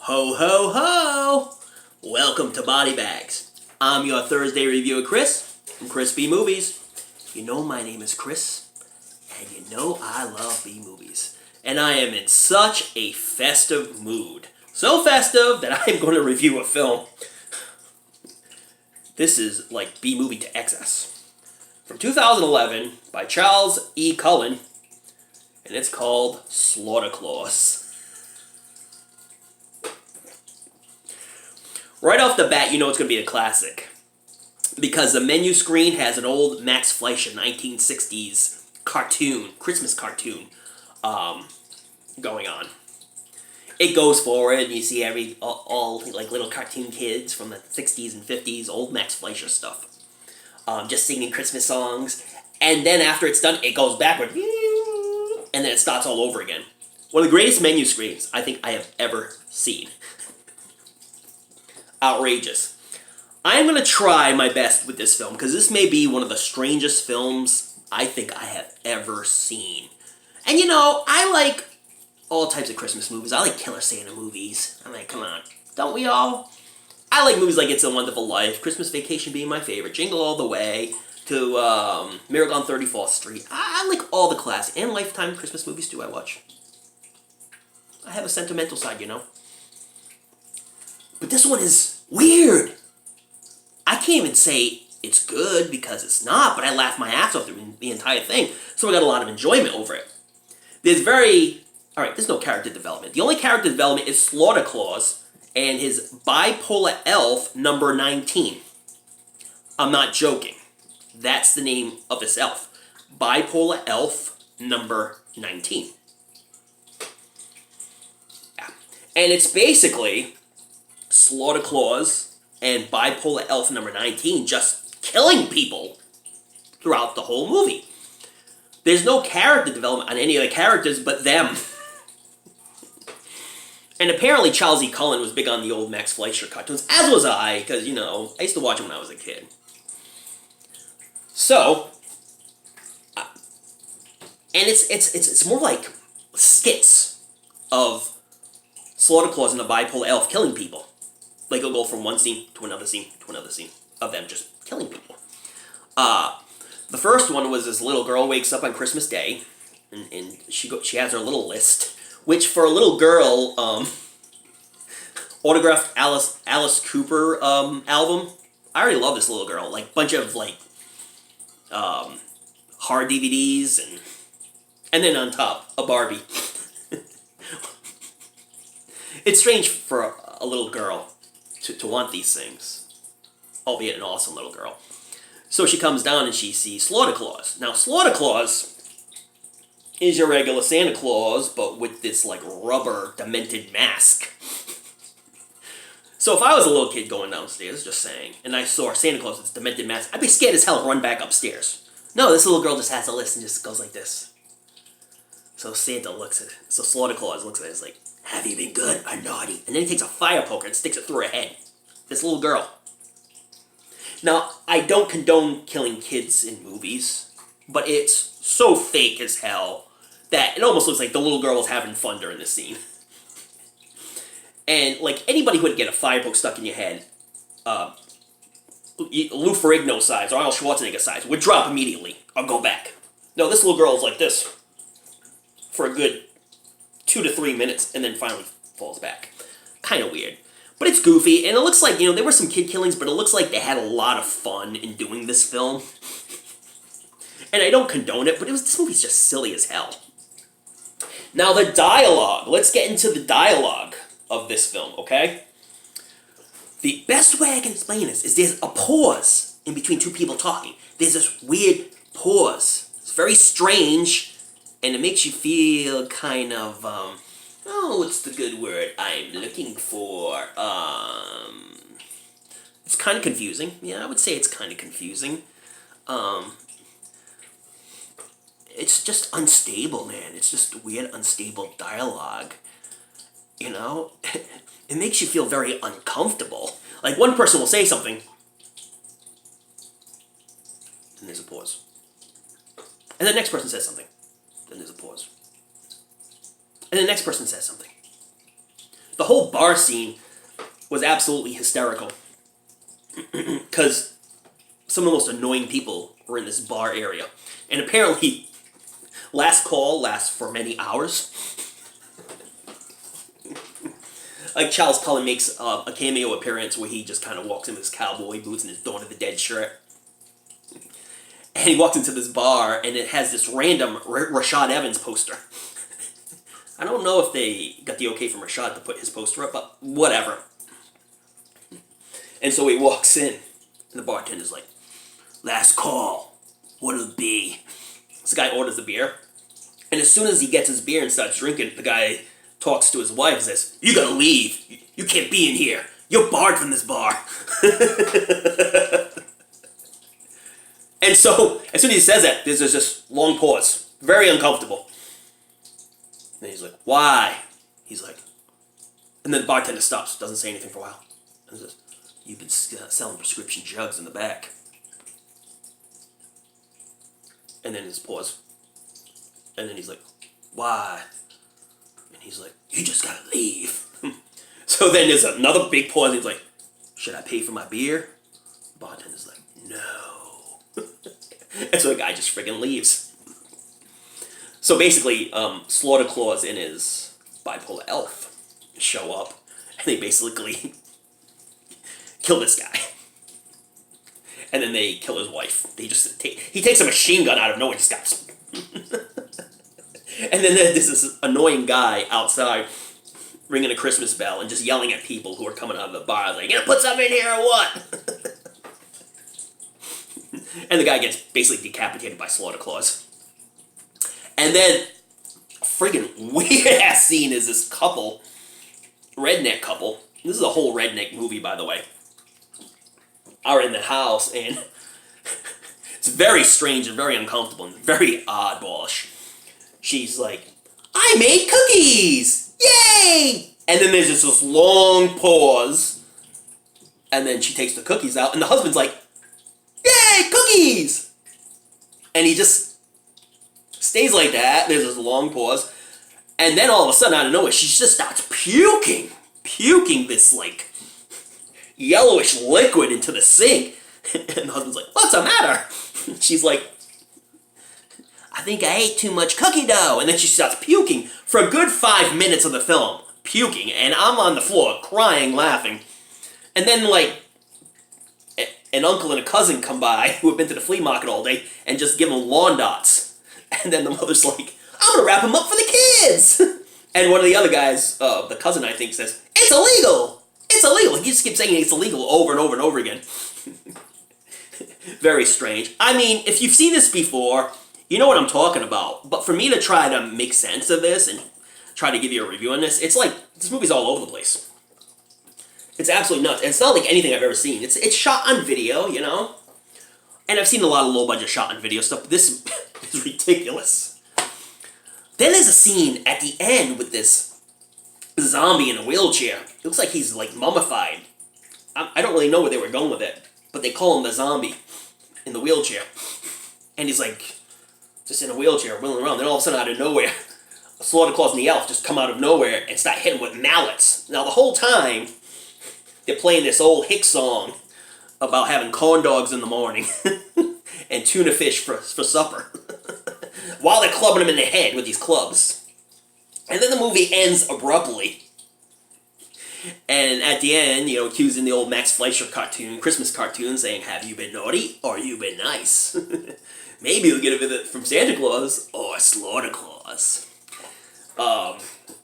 Ho ho ho! Welcome to Body Bags. I'm your Thursday reviewer, Chris, from Chrisb Movies. You know my name is Chris, and you know I love B-movies. And I am in such a festive mood. So festive that I'm going to review a film. This is like B-movie to excess. From 2011 by Charles E. Cullen, and it's called Slaughter Claus. Right off the bat, you know it's going to be a classic. Because the menu screen has an old Max Fleischer 1960s cartoon, Christmas cartoon, going on. It goes forward, and you see all like little cartoon kids from the 60s and 50s, old Max Fleischer stuff, just singing Christmas songs. And then after it's done, it goes backward, and then it starts all over again. One of the greatest menu screens I think I have ever seen. Outrageous. I'm going to try my best with this film, because this may be one of the strangest films I think I have ever seen. And you know, I like all types of Christmas movies. I like Killer Santa movies. I mean, come on. Don't we all? I like movies like It's a Wonderful Life, Christmas Vacation being my favorite, Jingle All the Way, to Miracle on 34th Street. I like all the classic and Lifetime Christmas movies too I watch. I have a sentimental side, you know. But this one is weird. I can't even say it's good because it's not, but I laughed my ass off through the entire thing, so I got a lot of enjoyment over it. There's no character development. The only character development is Slaughter Claus and his bipolar elf number 19. I'm not joking. That's the name of this elf. Bipolar elf number 19. Yeah. And it's basically Slaughter Claus and bipolar elf number 19 just killing people throughout the whole movie. There's no character development on any of the characters but them. And apparently Charles E. Cullen was big on the old Max Fleischer cartoons, as was I, because, you know, I used to watch them when I was a kid. So, and it's more like skits of Slaughter Claus and the bipolar elf killing people. Like, it'll go from one scene to another scene to another scene of them just killing people. The first one was this little girl wakes up on Christmas Day, and she has her little list, which for a little girl, autographed Alice Cooper album. I already love this little girl. Like, bunch of, like, hard DVDs, and then on top, a Barbie. It's strange for a little girl to want these things, albeit an awesome little girl. So she comes down and she sees Slaughter Claus. Now, Slaughter Claus is your regular Santa Claus, but with this, like, rubber, demented mask. So if I was a little kid going downstairs, just saying, and I saw Santa Claus with this demented mask, I'd be scared as hell and run back upstairs. No, this little girl just has a list and just goes like this. So Slaughter Claus looks at it and is like, have you been good or naughty? And then he takes a fire poker and sticks it through her head. This little girl. Now, I don't condone killing kids in movies, but it's so fake as hell that it almost looks like the little girl was having fun during this scene. And, like, anybody who would get a fire poke stuck in your head, Lou Ferrigno size or Arnold Schwarzenegger size, would drop immediately or go back. No, this little girl is like this for a good 2 to 3 minutes, and then finally falls back. Kind of weird. But it's goofy, and it looks like, you know, there were some kid killings, but it looks like they had a lot of fun in doing this film. And I don't condone it, but this movie's just silly as hell. Now, the dialogue. Let's get into the dialogue of this film, okay? The best way I can explain this is there's a pause in between two people talking. There's this weird pause. It's very strange, and it makes you feel kind of, what's the good word I'm looking for? It's kind of confusing. Yeah, I would say it's kind of confusing. It's just unstable, man. It's just weird, unstable dialogue. You know? It makes you feel very uncomfortable. Like, one person will say something, then there's a pause. And the next person says something, then there's a pause. And the next person says something. The whole bar scene was absolutely hysterical. Because some of the most annoying people were in this bar area. And apparently, last call lasts for many hours. Like, Charles Cullen makes a cameo appearance where he just kind of walks in with his cowboy boots and his Dawn of the Dead shirt. And he walks into this bar, and it has this random Rashad Evans poster. I don't know if they got the okay from Rashad to put his poster up, but whatever. And so he walks in, and the bartender's like, "Last call, what'll it be?" This guy orders the beer, and as soon as he gets his beer and starts drinking, the guy talks to his wife and says, "You gotta leave. You can't be in here. You're barred from this bar." And so, as soon as he says that, there's this long pause. Very uncomfortable. And he's like, "Why?" He's like, and then the bartender stops, doesn't say anything for a while. And says, "You've been selling prescription drugs in the back." And then there's a pause. And then he's like, "Why?" And he's like, "You just gotta leave." So then there's another big pause. He's like, "Should I pay for my beer?" The bartender's like, "No." And so the guy just friggin' leaves. So basically, Slaughter Claus and his bipolar elf show up, and they basically kill this guy. And then they kill his wife. He takes a machine gun out of nowhere and just got... And then there's this annoying guy outside ringing a Christmas bell and just yelling at people who are coming out of the bar, like, "You gonna put something in here or what?" And the guy gets basically decapitated by Slaughter Claus. And then a friggin' weird-ass scene is this couple, redneck couple. This is a whole redneck movie, by the way. Are in the house, and it's very strange and very uncomfortable and very oddballish. She's like, "I made cookies! Yay!" And then there's just this long pause, and then she takes the cookies out, and the husband's like, "Yay, cookies!" And he just stays like that. There's this long pause, and then all of a sudden, out of nowhere, she just starts puking this, like, yellowish liquid into the sink. And the husband's like, "What's the matter?" She's like, "I think I ate too much cookie dough." And then she starts puking for a good 5 minutes of the film. Puking. And I'm on the floor, crying, laughing. And then, like, an uncle and a cousin come by who have been to the flea market all day and just give them lawn darts. And then the mother's like, "I'm going to wrap them up for the kids." And one of the other guys, the cousin I think, says, "It's illegal! It's illegal!" He just keeps saying it's illegal over and over and over again. Very strange. I mean, if you've seen this before, you know what I'm talking about. But for me to try to make sense of this and try to give you a review on this, it's like, this movie's all over the place. It's absolutely nuts. And it's not like anything I've ever seen. It's shot on video, you know? And I've seen a lot of low-budget shot on video stuff. This is ridiculous. Then there's a scene at the end with this zombie in a wheelchair. It looks like he's, like, mummified. I don't really know where they were going with it, but they call him the zombie in the wheelchair. And he's, like, just in a wheelchair, wheeling around. Then all of a sudden, out of nowhere, Slaughter Claus and the elf just come out of nowhere and start hitting with mallets. Now, the whole time, they're playing this old hick song about having corn dogs in the morning and tuna fish for supper while they're clubbing them in the head with these clubs. And then the movie ends abruptly. And at the end, you know, accusing the old Max Fleischer cartoon, Christmas cartoon, saying, "Have you been naughty or you been nice?" Maybe you'll get a visit from Santa Claus or Slaughter Claus.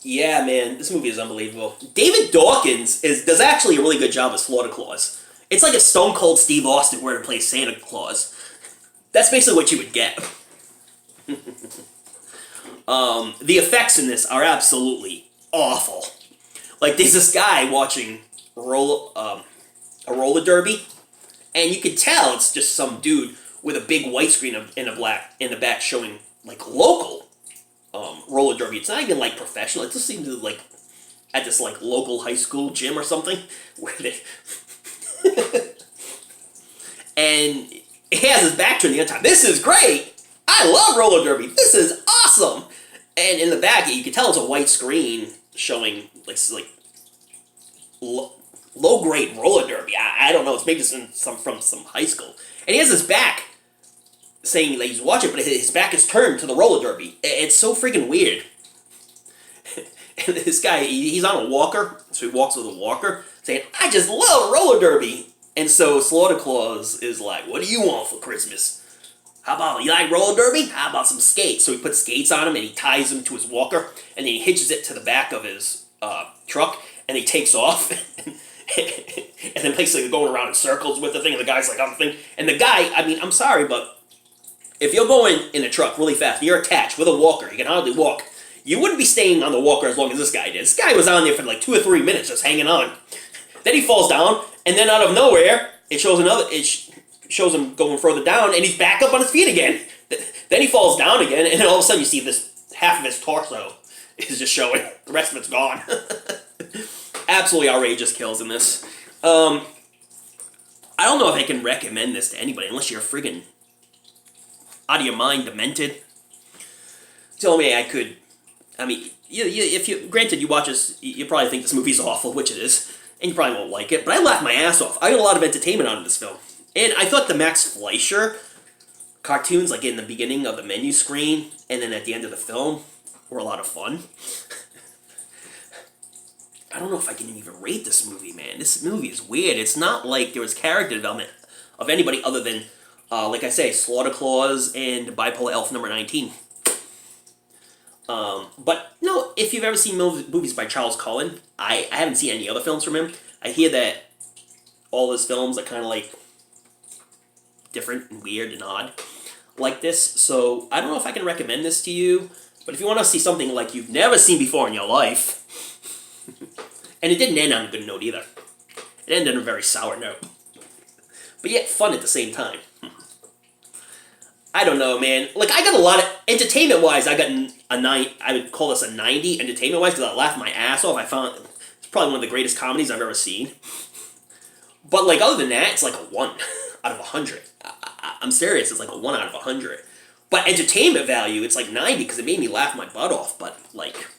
Yeah, man, this movie is unbelievable. David Dawkins does actually a really good job as Slaughter Claus. It's like if Stone Cold Steve Austin were to play Santa Claus. That's basically what you would get. The effects in this are absolutely awful. Like, there's this guy watching a roller derby, and you can tell it's just some dude with a big white screen in the back showing, like, local roller derby. It's not even, like, professional. It just seems like at this, like, local high school gym or something where they... And he has his back turned the other time. "This is great! I love roller derby! This is awesome!" And in the back, you can tell it's a white screen showing, like low grade roller derby. I don't know. It's maybe from some high school, and he has his back saying that he's watching, but his back is turned to the roller derby. It's so freaking weird. And this guy, he's on a walker, so he walks with a walker, saying, "I just love roller derby." And so Slaughter Claus is like, "What do you want for Christmas? How about, you like roller derby? How about some skates?" So he puts skates on him and he ties him to his walker and then he hitches it to the back of his truck and he takes off and then basically going around in circles with the thing and the guy's like on the thing. And the guy, I mean, I'm sorry, but if you're going in a truck really fast and you're attached with a walker, you can hardly walk, you wouldn't be staying on the walker as long as this guy did. This guy was on there for like 2 or 3 minutes just hanging on. Then he falls down and then out of nowhere, it shows him going further down, and he's back up on his feet again. Then he falls down again, and then all of a sudden you see this half of his torso is just showing. The rest of it's gone. Absolutely outrageous kills in this. I don't know if I can recommend this to anybody unless you're friggin' out of your mind, demented. Tell me I could. I mean, if you granted you watch this, you probably think this movie's awful, which it is, and you probably won't like it. But I laughed my ass off. I got a lot of entertainment out of this film. And I thought the Max Fleischer cartoons, like in the beginning of the menu screen, and then at the end of the film, were a lot of fun. I don't know if I can even rate this movie, man. This movie is weird. It's not like there was character development of anybody other than, like I say, Slaughter Claus and Bipolar Elf number 19. But, no, if you've ever seen movies by Charles Cullen, I haven't seen any other films from him. I hear that all his films are kind of like different and weird and odd like this, so I don't know if I can recommend this to you, but if you want to see something like you've never seen before in your life, and it didn't end on a good note either. It ended on a very sour note, but yet fun at the same time. I don't know, man. Like, I got a lot of, entertainment-wise, I got a 9, I would call this a 90 entertainment-wise, because I laughed my ass off. I found it's probably one of the greatest comedies I've ever seen. But, like, other than that, it's like a 1 out of 100. I'm serious, it's like a 1 out of 100. But entertainment value, it's like 90, because it made me laugh my butt off, but, like,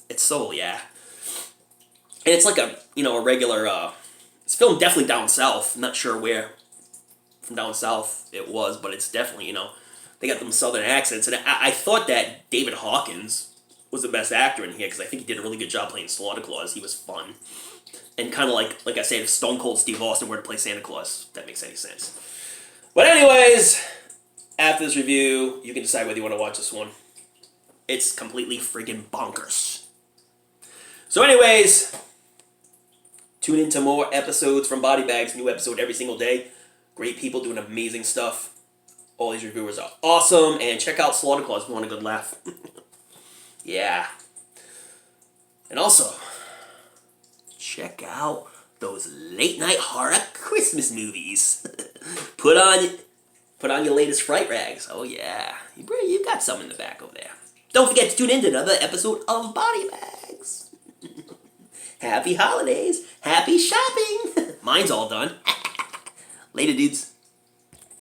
it's so, yeah. And it's like a, a regular, it's filmed definitely down south. I'm not sure where from down south it was, but it's definitely, they got them southern accents. And I thought that David Hawkins was the best actor in here, because I think he did a really good job playing Slaughter Claus. He was fun. And kind of like I said, if Stone Cold Steve Austin were to play Santa Claus, if that makes any sense. But anyways, after this review, you can decide whether you want to watch this one. It's completely friggin' bonkers. So anyways, tune into more episodes from Body Bags. New episode every single day. Great people doing amazing stuff. All these reviewers are awesome. And check out Slaughter Claus if you want a good laugh. Yeah. And also, check out those late night horror Christmas movies. Put on your latest fright rags. Oh yeah, you got some in the back over there. Don't forget to tune in to another episode of Body Bags. Happy holidays, happy shopping. Mine's all done. Later, dudes.